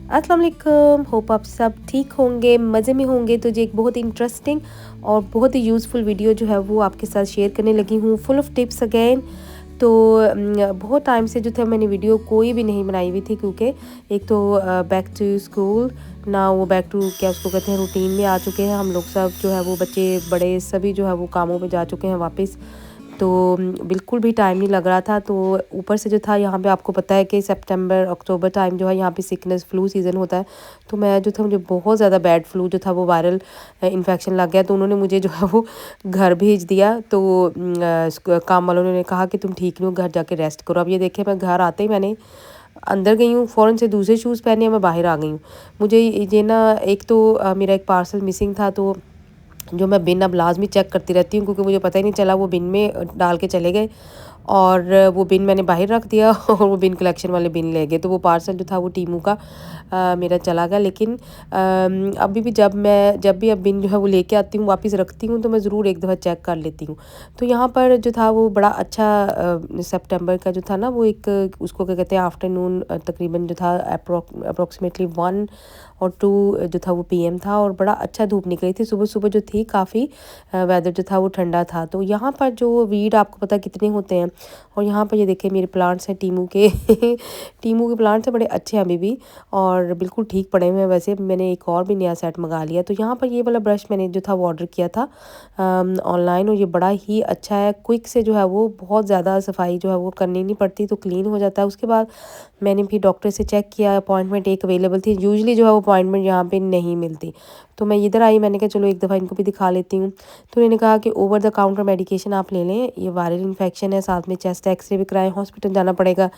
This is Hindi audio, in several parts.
अस्सलाम वालेकुम, होप आप सब ठीक होंगे, मज़े में होंगे। तो जी एक बहुत ही इंटरेस्टिंग और बहुत ही यूज़फुल वीडियो जो है वो आपके साथ शेयर करने लगी हूँ, फुल ऑफ टिप्स अगेन। तो बहुत टाइम से जो था मैंने वीडियो कोई भी नहीं बनाई हुई थी, क्योंकि एक तो बैक टू स्कूल ना, वो बैक टू क्या उसको कहते हैं, रूटीन में आ चुके हैं हम लोग सब जो है वो, बच्चे बड़े सभी जो है वो कामों पे जा चुके हैं वापस। तो बिल्कुल भी टाइम नहीं लग रहा था। तो ऊपर से जो था यहाँ पे आपको पता है कि सितंबर अक्टूबर टाइम जो है यहाँ पे सिकनेस फ्लू सीज़न होता है। तो मैं जो था, मुझे बहुत ज़्यादा बैड फ्लू जो था वो वायरल इन्फेक्शन लग गया। तो उन्होंने मुझे जो है वो घर भेज दिया। तो काम वालों ने कहा कि तुम ठीक नहीं हो, घर जाके रेस्ट करो। अब ये देखिए, मैं घर आते ही मैंने अंदर गई हूँ, फ़ौरन से दूसरे शूज़ पहने मैं बाहर आ गई हूँ। मुझे ये ना, एक तो मेरा एक पार्सल मिसिंग था, तो जो मैं बिन अब लाज़मी चेक करती रहती हूँ, क्योंकि मुझे पता ही नहीं चला, वो बिन में डाल के चले गए और वो बिन मैंने बाहर रख दिया और वो बिन कलेक्शन वाले बिन ले गए। तो वो पार्सल जो था वो टीमू का मेरा चला गया। लेकिन अभी भी जब भी अब बिन जो है वो लेके आती हूँ, वापस रखती हूँ, तो मैं ज़रूर एक दफ़ा चेक कर लेती हूँ। तो यहाँ पर जो था वो बड़ा अच्छा सितंबर का जो था ना, वो एक उसको क्या कहते हैं, आफ्टरनून तकरीबन जो था अप्रॉक्सीमेटली 1 और 2 जो था वो पीएम था, और बड़ा अच्छा धूप निकली थी। सुबह-सुबह जो थी काफ़ी वेदर जो था वो ठंडा था। तो यहाँ पर जो वीड आपको पता है कितने होते हैं, और यहाँ पर ये देखिए मेरे प्लांट्स हैं टीमू के टीमू के प्लांट्स हैं, बड़े अच्छे हैं अभी भी, और बिल्कुल ठीक पड़े हुए हैं। वैसे मैंने एक और भी नया सेट मँगा लिया। तो यहाँ पर ये वाला ब्रश मैंने जो था वो ऑर्डर किया था ऑनलाइन, और ये बड़ा ही अच्छा है। क्विक से जो है वो बहुत ज़्यादा सफाई जो है वो करनी नहीं पड़ती, तो क्लीन हो जाता है। उसके बाद मैंने फिर डॉक्टर से चेक किया, अपॉइंटमेंट एक अवेलेबल थी। यूजुअली जो है वो अपॉइंटमेंट यहाँ पे नहीं मिलती। तो मैं इधर आई, मैंने कहा चलो एक दफ़ा इनको भी दिखा लेती हूँ। तो उन्होंने कहा कि ओवर द काउंटर मेडिकेशन आप ले लें, ये वायरल इन्फेक्शन है, साथ में चेस्ट एक्सरे भी कराएं, हॉस्पिटल जाना पड़ेगा।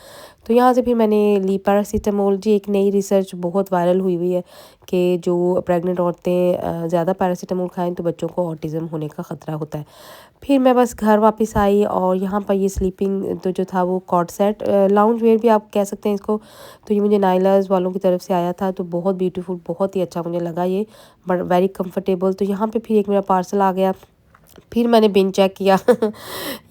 तो यहाँ से फिर मैंने ली पैरासीटामोल। जी एक नई रिसर्च बहुत वायरल हुई हुई है कि जो प्रेग्नेंट औरतें ज़्यादा पैरासीटामोल खाएं तो बच्चों को ऑटिज़म होने का ख़तरा होता है। फिर मैं बस घर वापस आई, और यहाँ पर ये स्लीपिंग तो जो था वो कॉट सेट लाउंज वेयर भी आप कह सकते हैं इसको। तो ये मुझे नाइलाज़ वालों की तरफ से आया था, तो बहुत ब्यूटीफुल, बहुत ही अच्छा मुझे लगा ये, बट वेरी कंफर्टेबल। तो यहाँ पे फिर एक मेरा पार्सल आ गया। फिर मैंने बिन चेक किया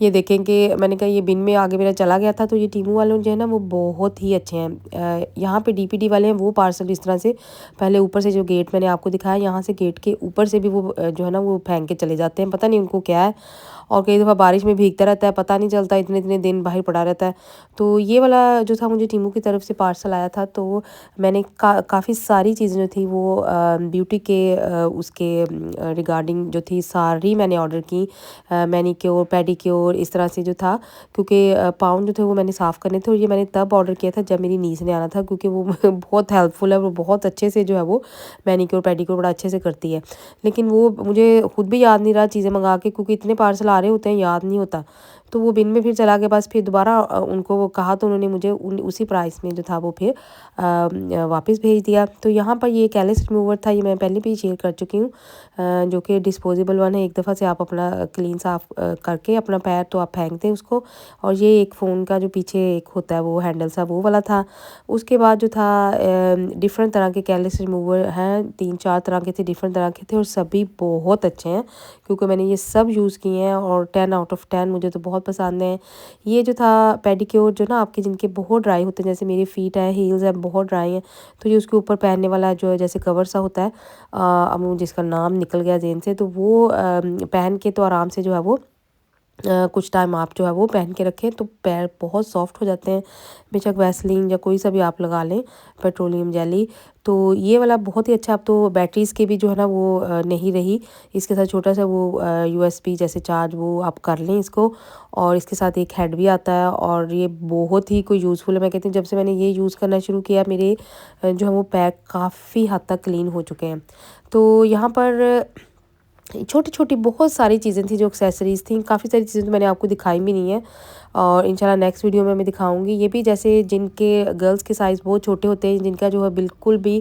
ये देखें कि मैंने कहा ये बिन में आगे मेरा चला गया था। तो ये टीमू वालों जो है ना वो बहुत ही अच्छे हैं। यहाँ पे डीपीडी वाले हैं, वो पार्सल इस तरह से पहले ऊपर से जो गेट मैंने आपको दिखाया, यहाँ से गेट के ऊपर से भी वो जो है ना वो फेंक के चले जाते हैं, पता नहीं उनको क्या है। और कई दफ़ा बारिश में भीगता रहता है, पता नहीं चलता, इतने इतने दिन बाहर पड़ा रहता है। तो ये वाला जो था मुझे टीमू की तरफ से पार्सल आया था। तो मैंने काफ़ी सारी चीज़ें जो थी वो ब्यूटी के उसके रिगार्डिंग जो थी सारी मैंने ऑर्डर की। मैनीक्योर, पेडिक्योर, इस तरह से जो था, क्योंकि पाउंड जो थे वो मैंने साफ़ करने थे, और ये मैंने तब ऑर्डर किया था जब मेरी नीज़ ने आना था, क्योंकि वो बहुत हेल्पफुल है, वो बहुत अच्छे से जो है वो मैनीक्योर पेडिक्योर बड़ा अच्छे से करती है। लेकिन वो मुझे खुद भी याद नहीं रहा चीज़ें मंगा के, क्योंकि इतने पार्सल आ रहे होते हैं, याद नहीं होता। तो वो बिन में फिर चला गया। बस फिर दोबारा उनको वो कहा, तो उन्होंने मुझे उसी प्राइस में जो था वो फिर वापस भेज दिया। तो यहाँ पर ये कैलिस रिमूवर था, ये मैं पहले भी शेयर कर चुकी हूँ, जो कि डिस्पोजेबल वन है। एक दफ़ा से आप अपना क्लीन साफ करके अपना पैर तो आप फेंक दें उसको। और ये एक फ़ोन का जो पीछे एक होता है वो हैंडल सा, वो वाला था। उसके बाद जो था डिफरेंट तरह के कैलिस रिमूवर हैं, 3-4 तरह के थे, डिफरेंट तरह के थे, और सभी बहुत अच्छे हैं, क्योंकि मैंने ये सब यूज़ किए हैं, और 10 आउट ऑफ 10 मुझे तो बहुत पसंद है। ये जो था पेडिक्योर, जो ना आपके जिनके बहुत ड्राई होते हैं, जैसे मेरे फीट है, हील्स हैं, बहुत ड्राई हैं, तो ये उसके ऊपर पहनने वाला जो है जैसे कवर सा होता है, अब मुझे जिसका नाम निकल गया ज़हन से, तो वो पहन के तो आराम से जो है वो कुछ टाइम आप जो है वो पहन के रखें तो पैर बहुत सॉफ्ट हो जाते हैं। बेशक वैसलीन या कोई सा भी आप लगा लें, पेट्रोलियम जेली। तो ये वाला बहुत ही अच्छा। अब तो बैटरीज़ के भी जो है ना वो नहीं रही, इसके साथ छोटा सा वो यूएसबी जैसे चार्ज वो आप कर लें इसको, और इसके साथ एक हेड भी आता है, और ये बहुत ही कोई यूज़फुल है। मैं कहती हूँ जब से मैंने ये यूज़ करना शुरू किया, मेरे जो है वो पैर काफ़ी हद तक क्लीन हो चुके हैं। तो यहाँ पर छोटी-छोटी बहुत सारी चीज़ें थी जो एक्सेसरीज़ थी, काफ़ी सारी चीज़ें तो मैंने आपको दिखाई भी नहीं है, और इंशाल्लाह नेक्स्ट वीडियो में मैं दिखाऊँगी। ये भी जैसे जिनके गर्ल्स के साइज़ बहुत छोटे होते हैं, जिनका जो है बिल्कुल भी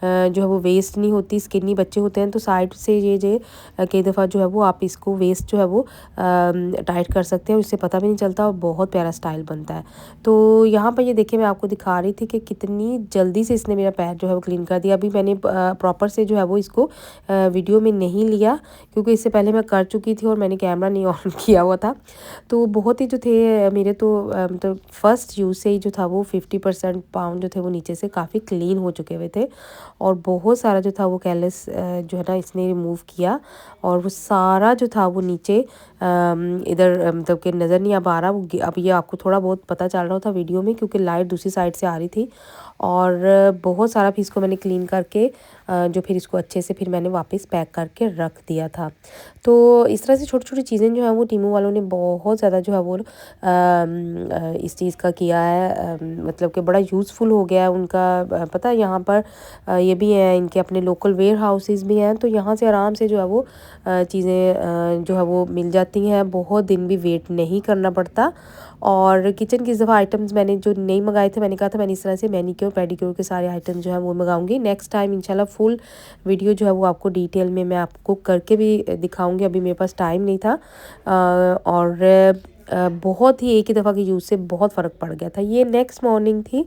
जो है वो वेस्ट नहीं होती, स्किनी बच्चे होते हैं, तो साइड से ये कई दफ़ा जो है वो आप इसको वेस्ट जो है वो टाइट कर सकते हैं, उससे पता भी नहीं चलता, और बहुत प्यारा स्टाइल बनता है। तो यहाँ पर ये देखिए मैं आपको दिखा रही थी कि कितनी जल्दी से इसने मेरा पैर जो है वो क्लीन कर दिया। अभी मैंने प्रॉपर से जो है वो इसको वीडियो में नहीं लिया, क्योंकि इससे पहले मैं कर चुकी थी और मैंने कैमरा नहीं ऑन किया हुआ था। तो बहुत ही जो थे मेरे तो मतलब फर्स्ट यूज़ से ही जो था वो 50% पाउंड जो थे वो नीचे से काफ़ी क्लीन हो चुके हुए थे, और बहुत सारा जो था वो कैलस जो है ना इसने रिमूव किया, और वो सारा जो था वो नीचे इधर मतलब कि नज़र नहीं अब आ रहा वो। अब ये आपको थोड़ा बहुत पता चल रहा था वीडियो में, क्योंकि लाइट दूसरी साइड से आ रही थी। और बहुत सारा फिर इसको मैंने क्लीन करके जो फिर इसको अच्छे से फिर मैंने वापस पैक करके रख दिया था। तो इस तरह से छोटी छोटी चीज़ें जो हैं वो टीमू वालों ने बहुत ज़्यादा जो है वो इस चीज़ का किया है, मतलब कि बड़ा यूज़फुल हो गया है उनका। पता है यहाँ पर ये भी है, इनके अपने लोकल वेयर हाउसेस भी हैं, तो यहाँ से आराम से जो है वो चीज़ें जो है वो मिल जाती हैं, बहुत दिन भी वेट नहीं करना पड़ता। और किचन की इस दफ़ा आइटम्स मैंने जो नहीं मंगाए थे, मैंने कहा था मैंने इस तरह से मैनीक्योर पेडिक्योर के सारे आइटम जो है वो मंगाऊंगी नेक्स्ट टाइम इंशाल्लाह। फुल वीडियो जो है वो आपको डिटेल में मैं आपको करके भी दिखाऊंगी, अभी मेरे पास टाइम नहीं था। और बहुत ही एक ही दफ़ा के यूज़ से बहुत फ़र्क पड़ गया था। ये नेक्स्ट मॉर्निंग थी,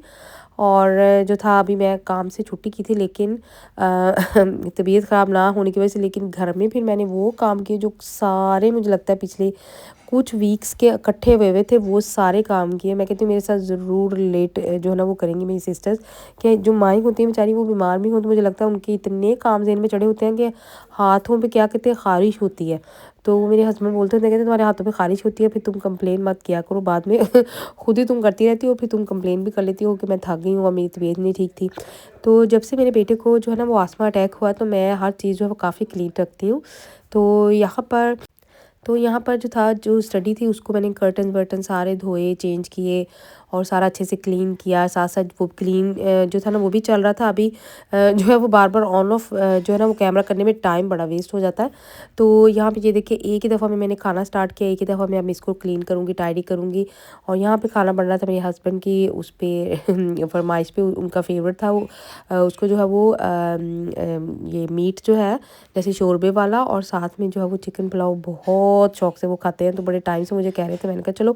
और जो था अभी मैं काम से छुट्टी की थी, लेकिन तबीयत ख़राब ना होने की वजह से, लेकिन घर में फिर मैंने वो काम किए जो सारे मुझे लगता है पिछले कुछ वीक्स के इकट्ठे हुए हुए थे, वो सारे काम किए। मैं कहती हूँ मेरे साथ ज़रूर रिलेट जो है ना वो करेंगी मेरी सिस्टर्स, कि जो माएँ होती हैं बेचारी वो बीमार भी हों तो मुझे लगता है उनके इतने काम ज़हन में चढ़े होते हैं कि हाथों पे क्या कहते हैं ख़ारिश होती है। तो वो मेरे हस्बैंड बोलते थे, कहते तुम्हारे हाथों पे ख़ारिश होती है, फिर तुम कंप्लेन मत किया करो बाद में खुद ही तुम करती रहती हो, फिर तुम कंप्लेन भी कर लेती हो कि मैं थक गई हूँ और मेरी तबीयत नहीं ठीक थी। तो जब से मेरे बेटे को जो है ना वो आस्मा अटैक हुआ, तो मैं हर चीज़ जो है वो काफ़ी क्लीन रखती हूँ। तो यहाँ पर जो था जो स्टडी थी उसको मैंने कर्टन वर्टन सारे धोए, चेंज किए, और सारा अच्छे से क्लीन किया। साथ साथ वो क्लीन जो था ना वो भी चल रहा था अभी। जो है वो बार बार ऑन ऑफ जो है ना वो कैमरा करने में टाइम बड़ा वेस्ट हो जाता है। तो यहाँ पे ये देखिए एक ही दफ़ा में मैंने खाना स्टार्ट किया, एक ही दफ़ा में अब इसको क्लीन करूँगी, टाइडी करूँगी। और यहाँ पे खाना बन रहा था मेरे हस्बैंड की उस पर फरमाइश पे, उनका फेवरेट था वो उसको जो है वो ये मीट जो है जैसे शोरबे वाला, और साथ में जो है वो चिकन पुलाव बहुत शौक से वो खाते हैं। तो बड़े टाइम से मुझे कह रहे थे, मैंने कहा चलो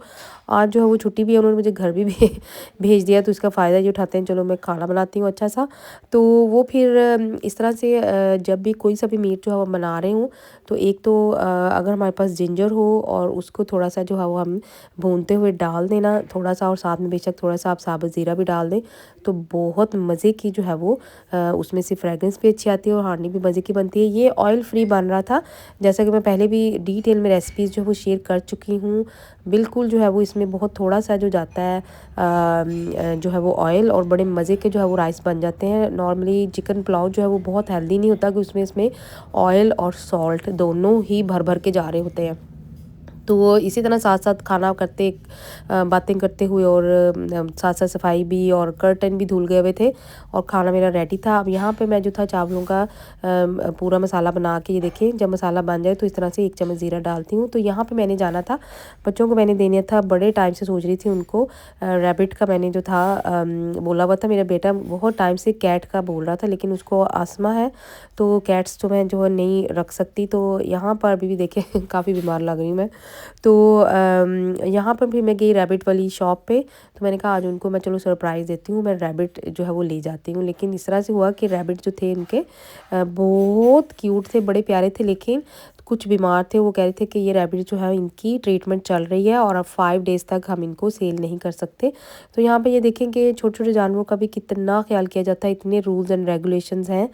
आज जो है वो छुट्टी भी है, उन्होंने मुझे घर भी भेज दिया, तो इसका फ़ायदा ये उठाते हैं, चलो मैं खाना बनाती हूँ अच्छा सा। तो वो फिर इस तरह से जब भी कोई सा भी मीट जो है वो बना रहे हूँ, तो एक तो अगर हमारे पास जिंजर हो और उसको थोड़ा सा जो है वो हम भूनते हुए डाल देना थोड़ा सा, और साथ में बेशक थोड़ा सा आप साबुत ज़ीरा भी डाल दें, तो बहुत मज़े की जो है वो उसमें से फ्रेगरेंस भी अच्छी आती है और हांडी भी मज़े की बनती है। ये ऑयल फ्री बन रहा था, जैसा कि मैं पहले भी डिटेल में रेसिपीज़ जो है वो शेयर कर चुकी हूँ। बिल्कुल जो है वो इसमें बहुत थोड़ा सा जो जाता है जो है वो ऑयल, और बड़े मज़े के जो है वो राइस बन जाते हैं। नॉर्मली चिकन पुलाव जो है वो बहुत हेल्दी नहीं होता, कि उसमें इसमें ऑयल और सॉल्ट दोनों ही भर भर के जा रहे होते हैं। तो वो इसी तरह साथ साथ खाना करते बातें करते हुए, और साथ साथ सफाई भी, और कर्टन भी धुल गए हुए थे, और खाना मेरा रेडी था। अब यहाँ पे मैं जो था चावलों का पूरा मसाला बना के, ये देखिए जब मसाला बन जाए तो इस तरह से 1 चम्मच ज़ीरा डालती हूँ। तो यहाँ पे मैंने जाना था, बच्चों को मैंने देना था, बड़े टाइम से सोच रही थी उनको रैबिट का मैंने जो था बोला हुआ था। मेरा बेटा बहुत टाइम से कैट का बोल रहा था, लेकिन उसको आस्मा है, तो कैट्स तो मैं जो है नहीं रख सकती। तो यहाँ पर अभी भी देखे काफ़ी बीमार लग रही हूँ मैं। तो यहाँ पर भी मैं गई रैबिट वाली शॉप पे, तो मैंने कहा आज उनको मैं चलो सरप्राइज़ देती हूँ, मैं रैबिट जो है वो ले जाती हूँ। लेकिन इस तरह से हुआ कि रैबिट जो थे इनके बहुत क्यूट थे, बड़े प्यारे थे, लेकिन कुछ बीमार थे। वो कह रहे थे कि ये रैबिट जो है इनकी ट्रीटमेंट चल रही है, और अब 5 डेज़ तक हम इनको सेल नहीं कर सकते। तो यहाँ पे ये देखें कि छोटे छोटे जानवरों का भी कितना ख्याल किया जाता है, इतने रूल्स एंड रेगुलेशंस हैं।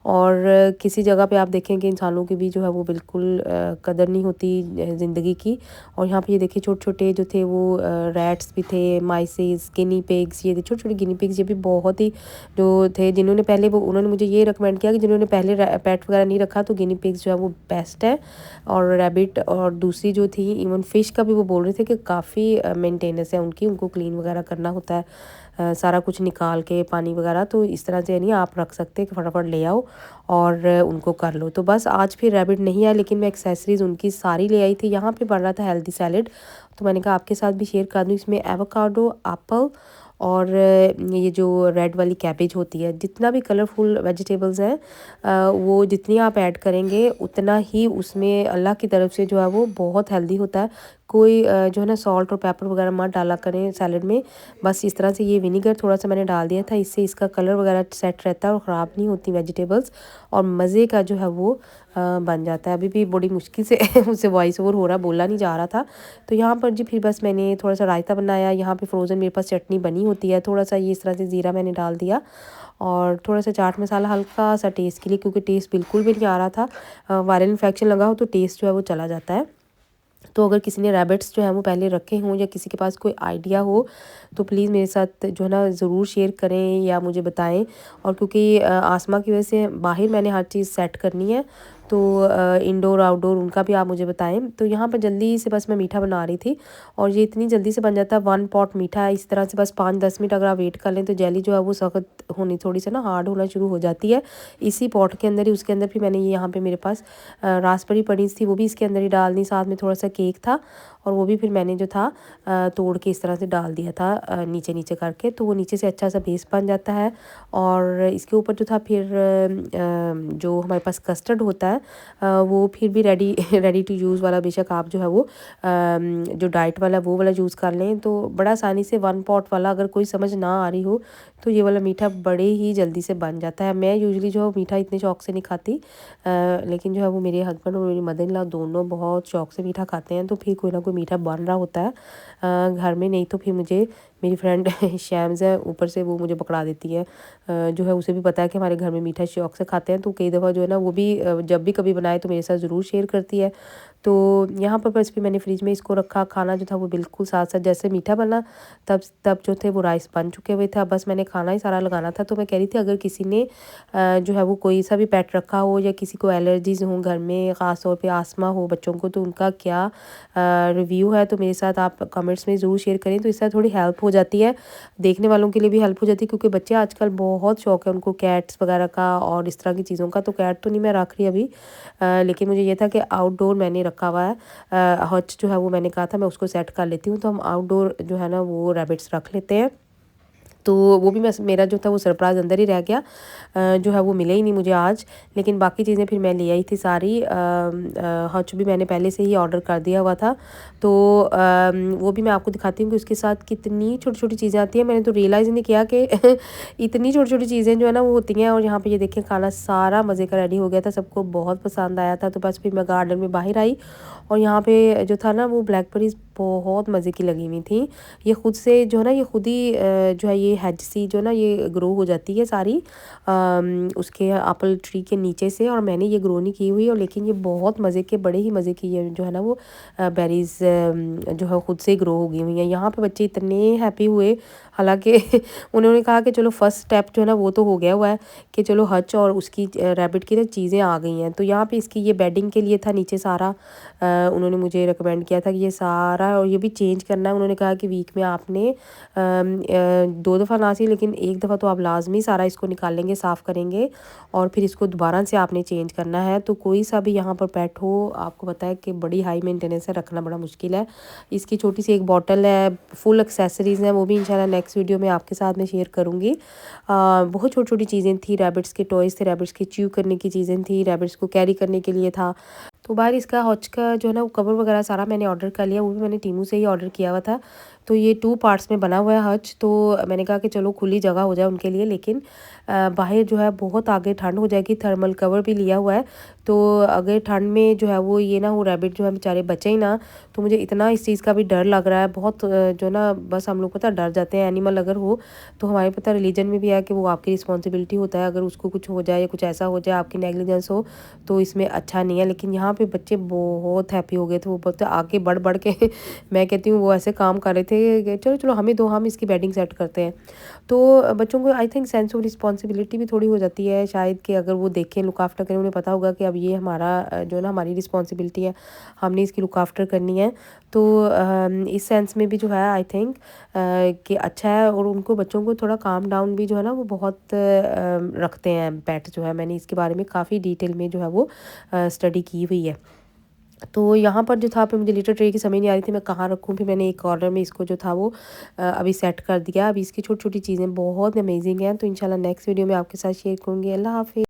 और किसी जगह पे आप देखें कि इंसानों की भी जो है वो बिल्कुल कदर नहीं होती ज़िंदगी की। और यहाँ पे ये देखिए छोटे छोटे जो थे वो रैट्स भी थे, माइसेस, गिनी पिग्स, ये छोटे छोटे गिनी पिग्स, ये भी बहुत ही जो थे, जिन्होंने पहले वो उन्होंने मुझे ये रिकमेंड किया कि जिन्होंने पहले पेट वगैरह नहीं रखा तो गिनी पिग्स जो है वो बेस्ट है। और रैबिट और दूसरी जो थी इवन फ़िश का भी वो बोल रहे थे कि काफ़ी मेंटेनेंस है उनकी, उनको क्लीन वगैरह करना होता है, सारा कुछ निकाल के पानी वगैरह। तो इस तरह से नहीं आप रख सकते कि फटाफट ले आओ और उनको कर लो। तो बस आज फिर रैबिट नहीं आया, लेकिन मैं एक्सेसरीज़ उनकी सारी ले आई थी। यहाँ पे बन रहा था हेल्दी सैलेड, तो मैंने कहा आपके साथ भी शेयर कर दूँ। इसमें एवोकाडो, एप्पल और ये जो रेड वाली कैबेज होती है, जितना भी कलरफुल वेजिटेबल्स हैं वो जितनी आप ऐड करेंगे उतना ही उसमें अल्लाह की तरफ से जो है वो बहुत हेल्दी होता है। कोई जो है ना सॉल्ट और पेपर वगैरह मत डाला करें सैलड में। बस इस तरह से ये विनीगर थोड़ा सा मैंने डाल दिया था, इससे इसका कलर वगैरह सेट रहता है और ख़राब नहीं होती वेजिटेबल्स, और मज़े का जो है वो बन जाता है। अभी भी बड़ी मुश्किल से मुझसे वॉइस ओवर हो रहा, बोला नहीं जा रहा था। तो यहाँ पर जी फिर बस मैंने थोड़ा सा रायता बनाया। यहाँ पे फ्रोज़न मेरे पास चटनी बनी होती है, थोड़ा सा ये इस तरह से ज़ीरा मैंने डाल दिया और थोड़ा सा चाट मसाला हल्का सा टेस्ट के लिए, क्योंकि टेस्ट बिल्कुल भी नहीं आ रहा था। वायरल इन्फेक्शन लगा हो तो टेस्ट जो है वो चला जाता है। तो अगर किसी ने रैबिट्स जो है वो पहले रखे हों या किसी के पास कोई आइडिया हो तो प्लीज़ मेरे साथ जो है ना ज़रूर शेयर करें या मुझे बताएं। और क्योंकि आसमा की वजह से बाहर मैंने हर चीज़ सेट करनी है, तो इंडोर आउटडोर उनका भी आप मुझे बताएं। तो यहाँ पर जल्दी से बस मैं मीठा बना रही थी और ये इतनी जल्दी से बन जाता है। 1 पॉट मीठा है, इस तरह से बस 5-10 मिनट अगर आप वेट कर लें तो जेली जो है वो सख्त होनी, थोड़ी सी ना हार्ड होना शुरू हो जाती है इसी पॉट के अंदर ही। उसके अंदर भी मैंने ये यहाँ पे मेरे पास रास्पबेरी पनीस थी, वो भी इसके अंदर ही डाल दी। साथ में थोड़ा सा केक था और वो भी फिर मैंने जो था तोड़ के इस तरह से डाल दिया था नीचे नीचे करके, तो वो नीचे से अच्छा सा बेस बन जाता है। और इसके ऊपर जो था फिर जो हमारे पास कस्टर्ड होता है वो फिर भी रेडी टू यूज़ वाला, बेशक आप जो है वो जो डाइट वाला वो वाला यूज़ कर लें तो बड़ा आसानी से 1 पॉट वाला अगर कोई समझ ना आ रही हो तो ये वाला मीठा बड़े ही जल्दी से बन जाता है। मैं यूजुअली जो मीठा इतने शौक से नहीं खाती, लेकिन जो है वो मेरे हस्बैंड और मेरी मदर इन लॉ दोनों बहुत शौक से मीठा खाते हैं, तो फिर कोई ना कोई मीठा बन रहा होता है घर में। नहीं तो फिर मुझे मेरी फ्रेंड शैम्स है ऊपर से, वो मुझे पकड़ा देती है। जो है उसे भी पता है कि हमारे घर में मीठा शौक से खाते हैं, तो कई दफ़ा जो है ना वो भी जब भी कभी बनाए तो मेरे साथ ज़रूर शेयर करती है। तो यहाँ पर बस फिर मैंने फ्रिज में इसको रखा। खाना जो था वो बिल्कुल साथ साथ जैसे मीठा बना तब जो थे वो राइस बन चुके हुए था, बस मैंने खाना ही सारा लगाना था। तो मैं कह रही थी अगर किसी ने जो है वो कोई सा भी पेट रखा हो या किसी को एलर्जीज़ हों घर में, ख़ास तौर पे आस्मा हो बच्चों को, तो उनका क्या रिव्यू है तो मेरे साथ आप कमेंट्स में ज़रूर शेयर करें। तो इससे थोड़ी हेल्प हो जाती है, देखने वालों के लिए भी हेल्प हो जाती है, क्योंकि बच्चे आजकल बहुत शौक है उनको कैट्स वगैरह का और इस तरह की चीज़ों का। तो कैट तो नहीं मैं रख रही अभी, लेकिन मुझे ये था कि आउटडोर मैंने रखा हुआ है हच जो है वो मैंने कहा था मैं उसको सेट कर लेती हूँ, तो हम आउटडोर जो है ना वो रैबिट्स रख लेते हैं। तो वो भी मेरा जो था वो सरप्राइज़ अंदर ही रह गया, जो है वो मिले ही नहीं मुझे आज। लेकिन बाकी चीज़ें फिर मैं ले आई थी सारी। हच भी मैंने पहले से ही ऑर्डर कर दिया हुआ था, तो वो भी मैं आपको दिखाती हूँ कि उसके साथ कितनी छोटी छोटी चीज़ें आती हैं। मैंने तो रियलाइज़ नहीं किया कि इतनी छोटी छोटी चीज़ें जो है ना वो होती हैं। और यहाँ पे ये देखें खाना सारा मज़े का रेडी हो गया था, सबको बहुत पसंद आया था। तो बस फिर मैं गार्डन में बाहर आई और यहाँ पे जो था ना वो ब्लैकबेरीज़ बहुत मज़े की लगी हुई थी। ये खुद से जो है ना ये खुद ही जो है ये हेज सी जो ना ये ग्रो हो जाती है सारी उसके एप्पल ट्री के नीचे से, और मैंने ये ग्रो नहीं की हुई, और लेकिन ये बहुत मज़े के बड़े ही मज़े की ये जो है ना वो बेरीज़ जो है खुद से ही ग्रो हो गई हुई हैं। यहाँ पे बच्चे इतने हैप्पी हुए, हालांकि उन्होंने कहा कि चलो फर्स्ट स्टेप जो है ना वो तो हो गया हुआ है कि चलो हच और उसकी रैबिट की ना चीज़ें आ गई हैं। तो यहाँ पे इसकी ये बेडिंग के लिए था नीचे सारा, उन्होंने मुझे रिकमेंड किया था कि ये सारा और ये भी चेंज करना है। उन्होंने कहा कि वीक में आपने 2 दफ़ा ना सही लेकिन 1 दफ़ा तो आप लाजमी सारा इसको निकालेंगे, साफ़ करेंगे और फिर इसको दोबारा से आपने चेंज करना है। तो कोई सा भी यहाँ पर पेट हो, आपको पता है कि बड़ी हाई मेंटेनेंस है, रखना बड़ा मुश्किल है। इसकी छोटी सी एक बॉटल है, फुल एक्सेसरीज़ हैं, वो भी इंशाल्लाह नेक्स्ट वीडियो में आपके साथ में शेयर करूँगी। बहुत छोटी छोटी चीज़ें थी, रैबिट्स के टॉयज़ थे, रैबिट्स के च्यू करने की चीज़ें थी, रैबिट्स को कैरी करने के लिए था। तो बाहर इसका हौच का जो है ना वो कवर वगैरह सारा मैंने ऑर्डर कर लिया, वो भी मैंने टीमू से ही ऑर्डर किया हुआ था। तो ये 2 पार्ट्स में बना हुआ है हच, तो मैंने कहा कि चलो खुली जगह हो जाए उनके लिए, लेकिन बाहर जो है बहुत आगे ठंड हो जाएगी। थर्मल कवर भी लिया हुआ है, तो अगर ठंड में जो है वो ये ना वो रैबिट जो है बेचारे बचे ही ना। तो मुझे इतना इस चीज़ का भी डर लग रहा है बहुत, जो ना बस हम लोग पता डर जाते हैं। एनिमल अगर हो तो हमारे पता रिलीजन में भी है कि वो आपकी रिस्पॉन्सिबिलिटी होता है, अगर उसको कुछ हो जाए या कुछ ऐसा हो जाए, आपकी नेग्लिजेंस हो तो इसमें अच्छा नहीं है। लेकिन यहाँ पे बच्चे बहुत हैप्पी हो गए थे, वो बहुत आगे बढ़ बढ़ के मैं कहती हूँ वो ऐसे काम कर रहे थे कि चलो चलो हमें दो, हम इसकी बेडिंग सेट करते हैं। तो बच्चों को I think sense of responsibility भी थोड़ी हो जाती है शायद, कि अगर वो देखें लुक आफ्टर करें, उन्हें पता होगा कि अब ये हमारा जो है ना हमारी रिस्पॉन्सिबिलिटी है, हमने इसकी लुक आफ्टर करनी है। तो इस सेंस में भी जो है आई थिंक कि अच्छा है। और उनको बच्चों को थोड़ा काम डाउन भी जो है ना वो बहुत रखते हैं पेट जो है। मैंने इसके बारे में काफ़ी डिटेल में जो है वो स्टडी की हुई है। तो यहाँ पर जो था फिर मुझे लिटर ट्रे की समझ नहीं आ रही थी मैं कहाँ रखूँ, फिर मैंने एक कॉर्नर में इसको जो था वो अभी सेट कर दिया। अभी इसकी छोटी छोटी चीज़ें बहुत अमेजिंग हैं, तो इंशाल्लाह नेक्स्ट वीडियो में आपके साथ शेयर करूँगी। अल्लाह हाफिज़।